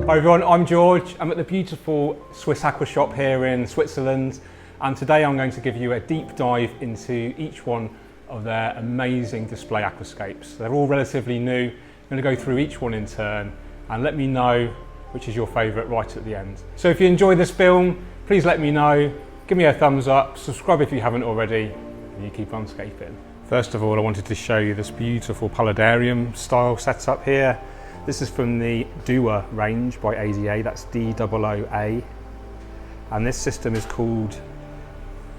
Hi everyone, I'm George. I'm at the beautiful Swiss Aqua Shop here in Switzerland, and today I'm going to give you a deep dive into each one of their amazing display aquascapes. They're all relatively new. I'm going to go through each one in turn and let me know which is your favourite right at the end. So if you enjoy this film, please let me know, give me a thumbs up, subscribe if you haven't already, and you keep on scaping. First of all, I wanted to show you this beautiful paludarium style setup here. This is from the DOOA range by ADA, that's DOOA. And this system is called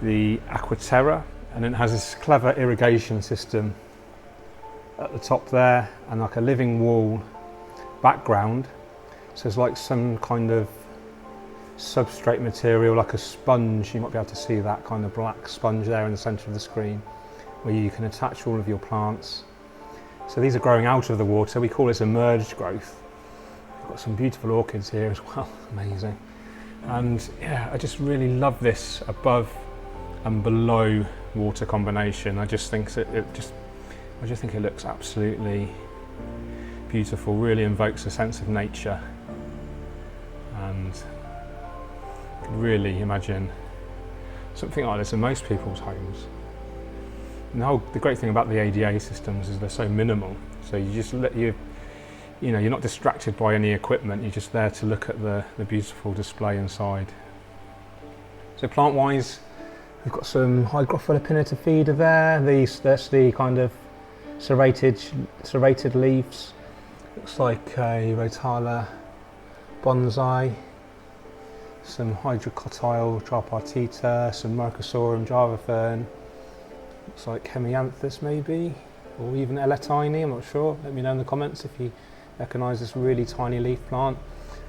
the Aquaterror, and it has this clever irrigation system at the top there and like a living wall background. So it's like some kind of substrate material, like a sponge. You might be able to see that kind of black sponge there in the centre of the screen where you can attach all of your plants. So these are growing out of the water. We call this emerged growth. We've got some beautiful orchids here as well, amazing. And yeah, I just really love this above and below water combination. I just think it looks absolutely beautiful, really invokes a sense of nature. And I could really imagine something like this in most people's homes. And the great thing about the ADA systems is they're so minimal. So you just you're not distracted by any equipment. You're just there to look at the beautiful display inside. So plant-wise, we've got some Hygrophilopinita feeder there. That's the kind of serrated leaves. Looks like a Rotala bonsai. Some Hydrocotyle tripartita, some Mercosurium java fern. Looks like Hemianthus maybe, or even Eletini, I'm not sure. Let me know in the comments if you recognise this really tiny leaf plant.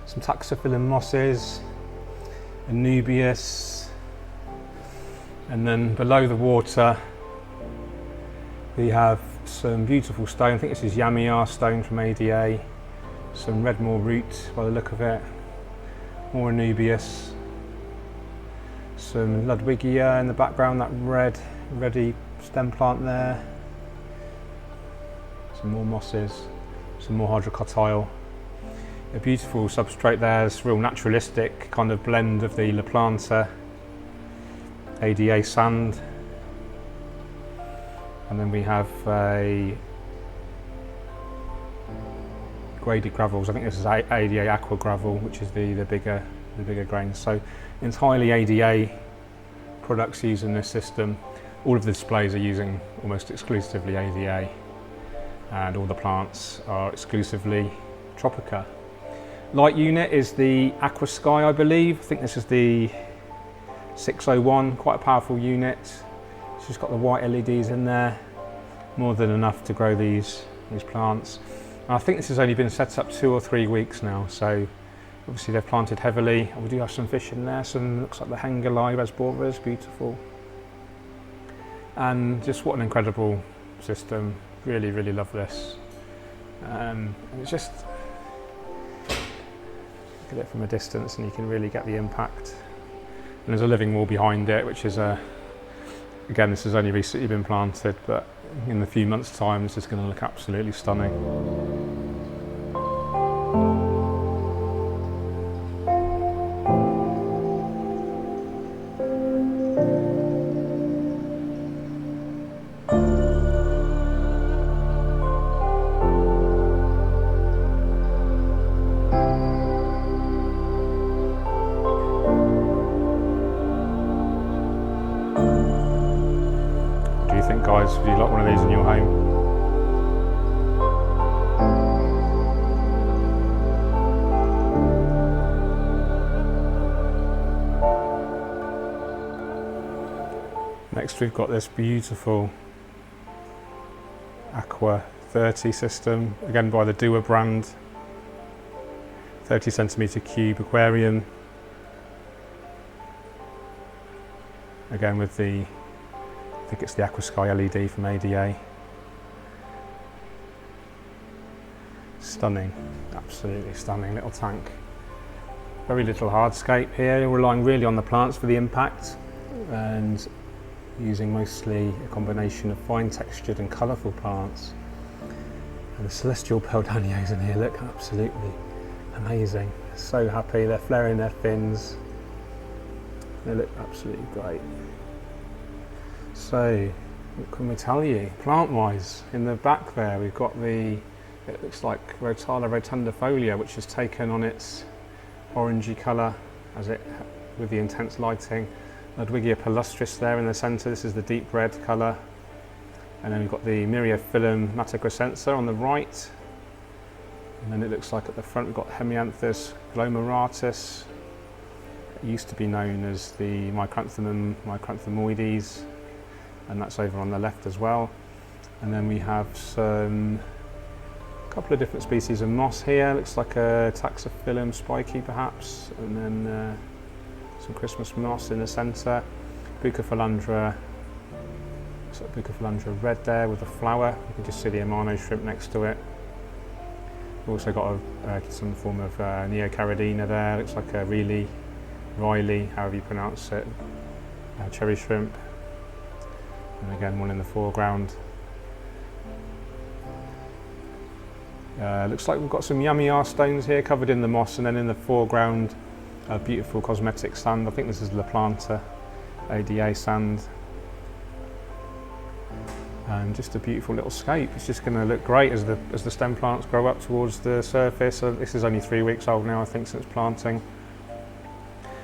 Some Taxophyllum mosses, Anubias, and then below the water we have some beautiful stone. I think this is Yamiar stone from ADA. Some Redmore root by the look of it. More Anubias. Some Ludwigia in the background, that reddy stem plant there. Some more mosses, some more Hydrocotyle. A beautiful substrate there, this real naturalistic kind of blend of the La Planta ADA sand. And then we have a graded gravels. I think this is ADA Aqua Gravel, which is the bigger grains. So entirely ADA products using this system. All of the displays are using almost exclusively ADA, and all the plants are exclusively Tropica. Light unit is the Aqua Sky, I believe. I think this is the 601, quite a powerful unit. It's just got the white LEDs in there, more than enough to grow these plants. And I think this has only been set up 2 or 3 weeks now, so obviously they've planted heavily. We do have some fish in there, some looks like the Hengalai Resboras, beautiful. And just what an incredible system. Really, really love this. It's just, look at it from a distance and you can really get the impact. And there's a living wall behind it, which is again, this has only recently been planted, but in a few months' time, this is going to look absolutely stunning. Guys, would you like one of these in your home? Next we've got this beautiful Aqua Verde system, again by the DOOA brand. 30 centimetre cube aquarium. Again with the, I think it's the Aqua Sky LED from ADA. Stunning, absolutely stunning little tank. Very little hardscape here, relying really on the plants for the impact and using mostly a combination of fine textured and colourful plants. And the celestial peldanias in here look absolutely amazing. So happy, they're flaring their fins. They look absolutely great. So, what can we tell you? Plant-wise, in the back there, we've got it looks like Rotala rotundifolia, which has taken on its orangey colour with the intense lighting. Ludwigia palustris there in the centre, this is the deep red colour. And then we've got the Myriophyllum matagrescensa on the right. And then it looks like at the front we've got Hemianthus glomeratus. It used to be known as the Micranthomoides, and that's over on the left as well. And then we have a couple of different species of moss here. Looks like a Taxophyllum spiky perhaps, and then some Christmas moss in the centre. Bucophalandra red there with a flower. You can just see the Amano shrimp next to it. We've also got some form of Neocaridina there. Looks like a Riley, however you pronounce it, cherry shrimp. And again, one in the foreground. Looks like we've got some yummy stones here covered in the moss, and then in the foreground, a beautiful cosmetic sand. I think this is La Planta ADA sand. And just a beautiful little scape. It's just going to look great as the stem plants grow up towards the surface. So this is only 3 weeks old now, I think, since planting.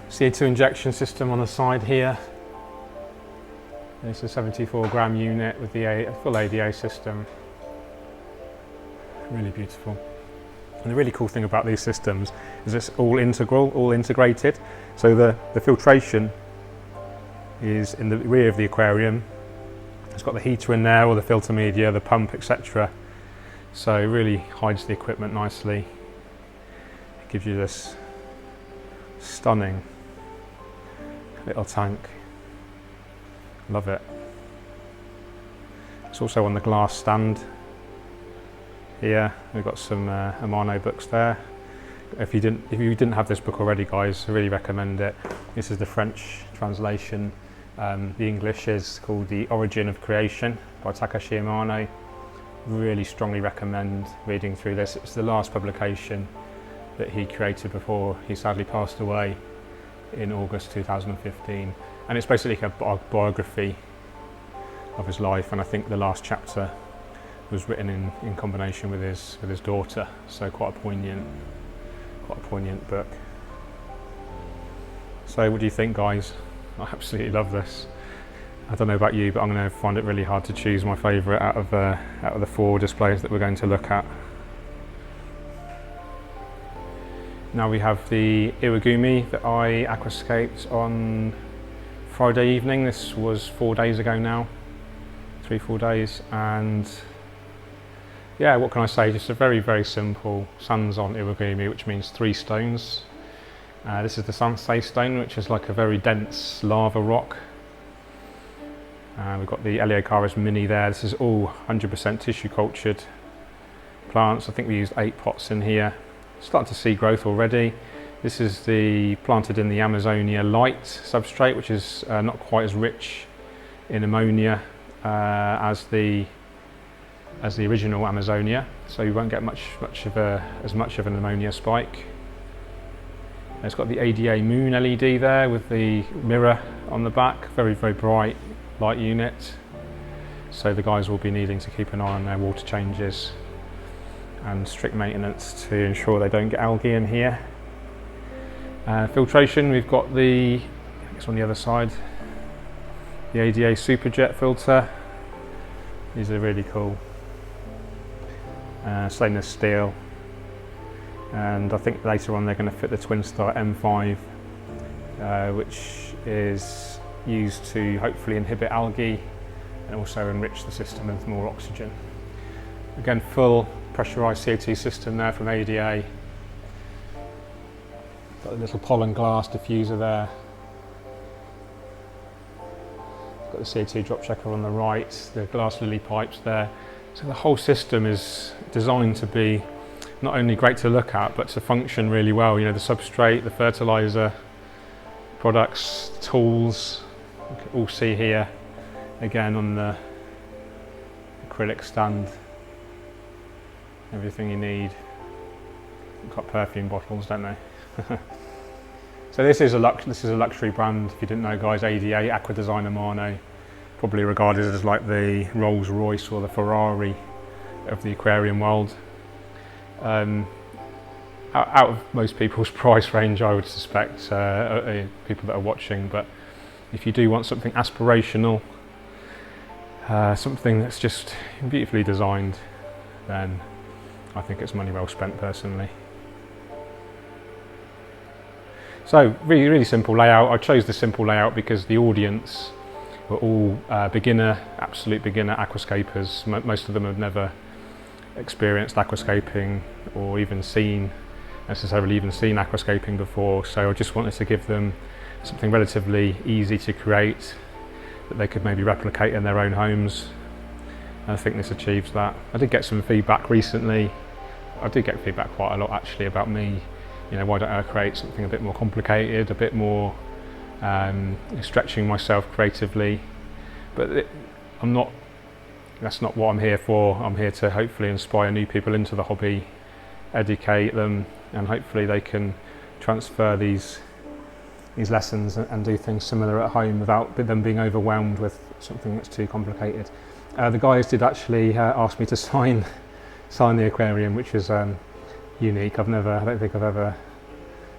CO2 injection system on the side here. It's a 74 gram unit with the full ADA system. Really beautiful. And the really cool thing about these systems is it's all integral, all integrated. So the filtration is in the rear of the aquarium. It's got the heater in there, or the filter media, the pump, etc. So it really hides the equipment nicely. It gives you this stunning little tank. Love it. It's also on the glass stand here. We've got some Amano books there. If you didn't have this book already, guys, I really recommend it. This is the French translation. The English is called The Origin of Creation by Takashi Amano. Really strongly recommend reading through this. It's the last publication that he created before he sadly passed away in August 2015. And it's basically a biography of his life, and I think the last chapter was written in combination with his daughter, so quite a poignant book. So what do you think, guys? I absolutely love this. I don't know about you, but I'm going to find it really hard to choose my favourite out of the 4 displays that we're going to look at. Now we have the Iwagumi that I aquascaped on Friday evening. This was 4 days ago now, 3-4 days, and yeah, what can I say? Just a very, very simple Sanzon Iwagumi, which means 3 stones. This is the Sansei stone, which is like a very dense lava rock. We've got the Eleocharis mini there. This is all 100% tissue cultured plants. I think we used 8 pots in here. Starting to see growth already. This is planted in the Amazonia light substrate, which is not quite as rich in ammonia as the original Amazonia, so you won't get as much of an ammonia spike. It's got the ADA Moon LED there with the mirror on the back, very, very bright light unit. So the guys will be needing to keep an eye on their water changes and strict maintenance to ensure they don't get algae in here. Filtration, we've got it's on the other side, the ADA Superjet filter. These are really cool. Stainless steel. And I think later on they're going to fit the Twinstar M5, which is used to hopefully inhibit algae and also enrich the system with more oxygen. Again, full pressurised CO2 system there from ADA. Got a little pollen glass diffuser there. Got the CO2 drop checker on the right, the glass lily pipes there. So the whole system is designed to be not only great to look at, but to function really well. You know, the substrate, the fertilizer products, tools, you can all see here again on the acrylic stand. Everything you need. They've got perfume bottles, don't they? So this is a luxury brand, if you didn't know, guys. ADA, Aqua Design Amano, probably regarded as like the Rolls Royce or the Ferrari of the aquarium world. Out of most people's price range, I would suspect, people that are watching, but if you do want something aspirational, something that's just beautifully designed, then I think it's money well spent personally. So really, really simple layout. I chose the simple layout because the audience were all absolute beginner aquascapers. Most of them have never experienced aquascaping or necessarily even seen aquascaping before, so I just wanted to give them something relatively easy to create that they could maybe replicate in their own homes, and I think this achieves that. I did get some feedback recently. I did get feedback quite a lot actually about me, why don't I create something a bit more complicated, a bit more stretching myself creatively, but that's not what I'm here for. I'm here to hopefully inspire new people into the hobby, educate them, and hopefully they can transfer these lessons and do things similar at home without them being overwhelmed with something that's too complicated. The guys did actually ask me to sign the aquarium, which is unique. I don't think I've ever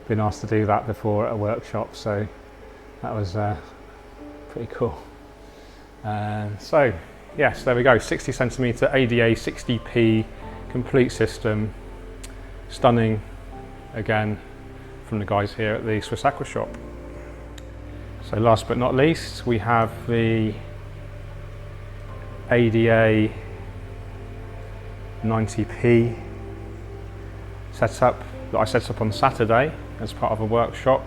been asked to do that before at a workshop, so that was pretty cool. So yes, there we go, 60 centimetre ADA 60p complete system. Stunning, again, from the guys here at the Swiss Aqua Shop. So last but not least, we have the ADA 90p setup that I set up on Saturday as part of a workshop,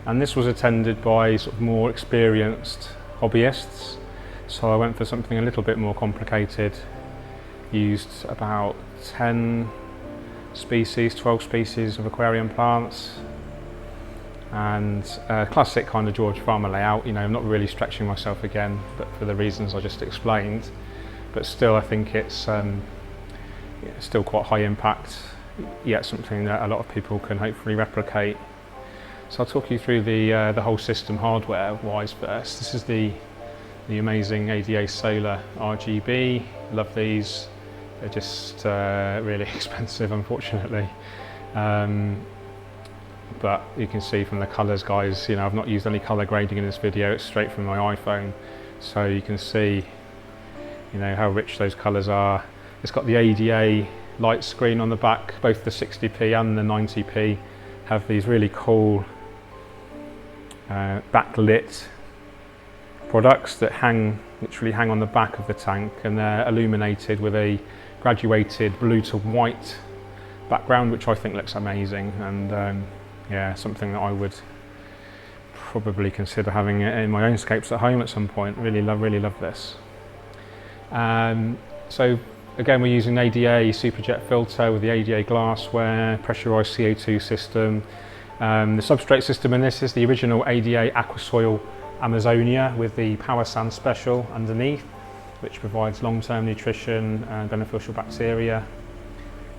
and this was attended by sort of more experienced hobbyists, so I went for something a little bit more complicated. Used about 12 species of aquarium plants, and classic kind of George Farmer layout. I'm not really stretching myself again, but for the reasons I just explained, but still I think it's still quite high impact, yet something that a lot of people can hopefully replicate. So I'll talk you through the whole system hardware wise first. This is the amazing ADA Solar RGB. Love these. They're just really expensive, unfortunately, but you can see from the colours, guys, I've not used any colour grading in this video. It's straight from my iPhone, so you can see how rich those colours are. It's got the ADA light screen on the back. Both the 60p and the 90p have these really cool backlit products that literally hang on the back of the tank, and they're illuminated with a graduated blue to white background, which I think looks amazing, and yeah, something that I would probably consider having in my own scapes at home at some point. Really love this. So again, we're using ADA Superjet filter with the ADA glassware, pressurized CO2 system. The substrate system in this is the original ADA Aquasoil Amazonia with the Power Sand Special underneath, which provides long-term nutrition and beneficial bacteria.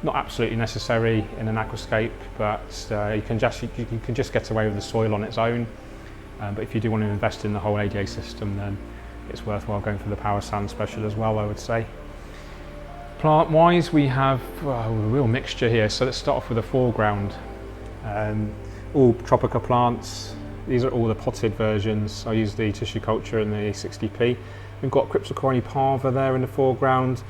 Not absolutely necessary in an aquascape, but you can just get away with the soil on its own. But if you do want to invest in the whole ADA system, then it's worthwhile going for the Power Sand Special as well, I would say. Plant-wise, we have a real mixture here. So let's start off with the foreground. All Tropica plants. These are all the potted versions. I use the tissue culture and the 60p. We've got Cryptocorini parva there in the foreground.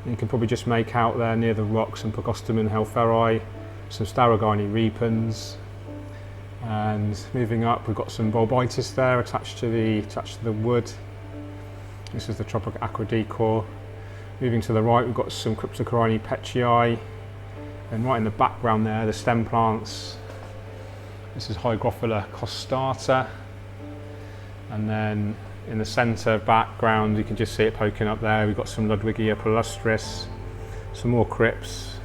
You can probably just make out there near the rocks some Pogostemon helferi, some Starogini repens, and moving up we've got some Bulbitis there attached to the wood. This is the Tropica Aqua Decor. Moving to the right we've got some Cryptocorini petchii, and right in the background there the stem plants. This is Hygrophila costata, and then in the centre background you can just see it poking up there. We've got some Ludwigia palustris, some more crypts.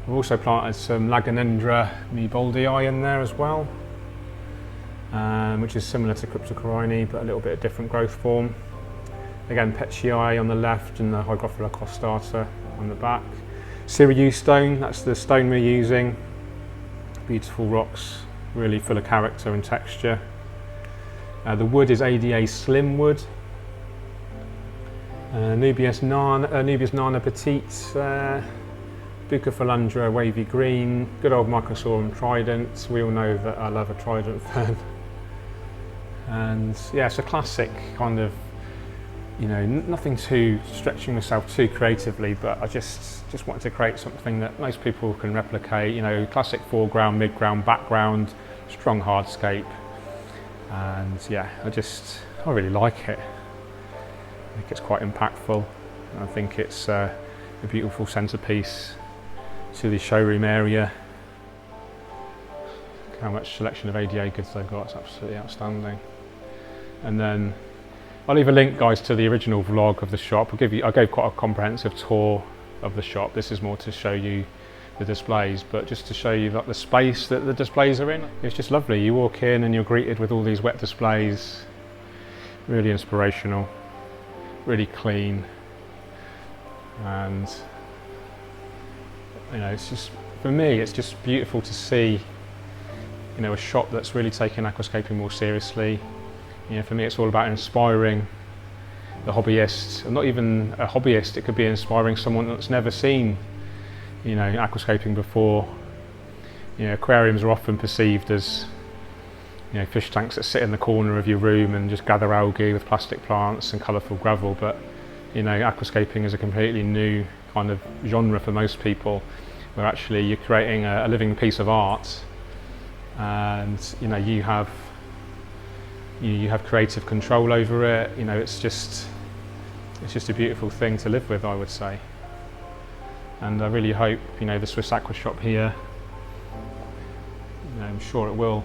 We've also planted some Lagonendra meboldii in there as well, which is similar to Cryptocorini but a little bit of different growth form. Again, petchii on the left and the Hygrophila costata on the back. Sirius stone, that's the stone we're using. Beautiful rocks, really full of character and texture. The wood is ADA slim wood. Nubius Nana Petite, Bucophalandra wavy green, good old Microsorum trident. We all know that I love a trident fern. And yeah, it's a classic kind of, you know, nothing too stretching myself too creatively, but I just wanted to create something that most people can replicate, you know, classic foreground, midground, background, strong hardscape. And yeah, I really like it. I think it's quite impactful. I think it's a beautiful centerpiece to the showroom area. Look how much selection of ADA goods they've got, it's absolutely outstanding. And then I'll leave a link, guys, to the original vlog of the shop. I gave quite a comprehensive tour of the shop. This is more to show you the displays, but just to show you like the space that the displays are in. It's just lovely. You walk in and you're greeted with all these wet displays. Really inspirational, really clean, and you know, it's just, for me, it's just beautiful to see, you know, a shop that's really taking aquascaping more seriously. You know, for me, it's all about inspiring the hobbyist, and not even a hobbyist. It could be inspiring someone that's never seen, you know, aquascaping before. You know, aquariums are often perceived as, you know, fish tanks that sit in the corner of your room and just gather algae with plastic plants and colourful gravel. But you know, aquascaping is a completely new kind of genre for most people, where actually you're creating a living piece of art, and you know, you have creative control over it. You know, it's just a beautiful thing to live with, I would say. And I really hope, you know, the Swiss Aqua Shop here, you know, I'm sure it will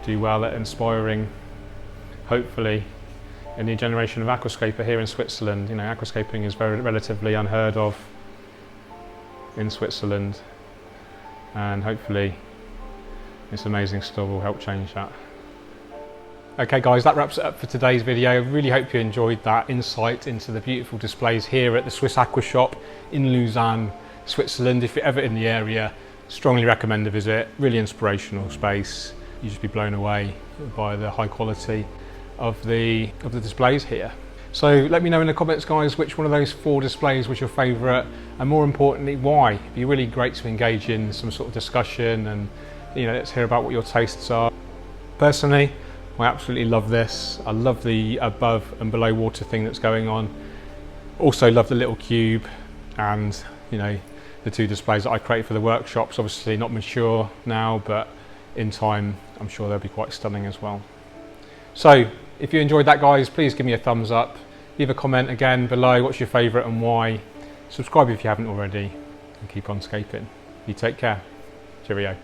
do well at inspiring, hopefully, a new generation of aquascaper here in Switzerland. You know, aquascaping is relatively unheard of in Switzerland, and hopefully this amazing store will help change that. Okay guys, that wraps it up for today's video. I really hope you enjoyed that insight into the beautiful displays here at the Swiss Aqua Shop in Lausanne, Switzerland. If you're ever in the area, strongly recommend a visit. Really inspirational space. You'll just be blown away by the high quality of the displays here. So let me know in the comments, guys, which one of those 4 displays was your favourite, and more importantly, why. It'd be really great to engage in some sort of discussion, and you know, let's hear about what your tastes are. Personally, I absolutely love this. I love the above and below water thing that's going on. Also love the little cube, and you know, the 2 displays that I create for the workshops. Obviously not mature now, but in time I'm sure they'll be quite stunning as well. So if you enjoyed that, guys, please give me a thumbs up. Leave a comment again below, what's your favourite and why. Subscribe if you haven't already, and keep on scaping. You take care. Cheerio.